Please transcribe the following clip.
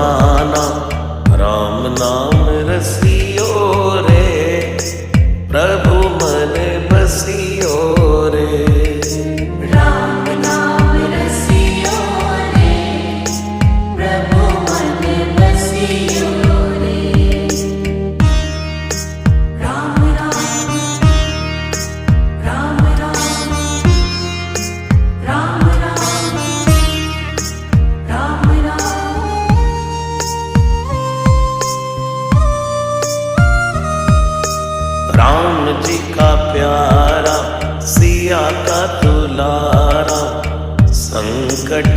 दीवाना, राम नाम रसियो रे, प्रभु मन बसियो रे। राम नाम रसियो रे, प्रभु मन बसियो रे। राम राम राम राम राम राम राम राम। राम जी का प्यारा, सिया का दुलारा, संकट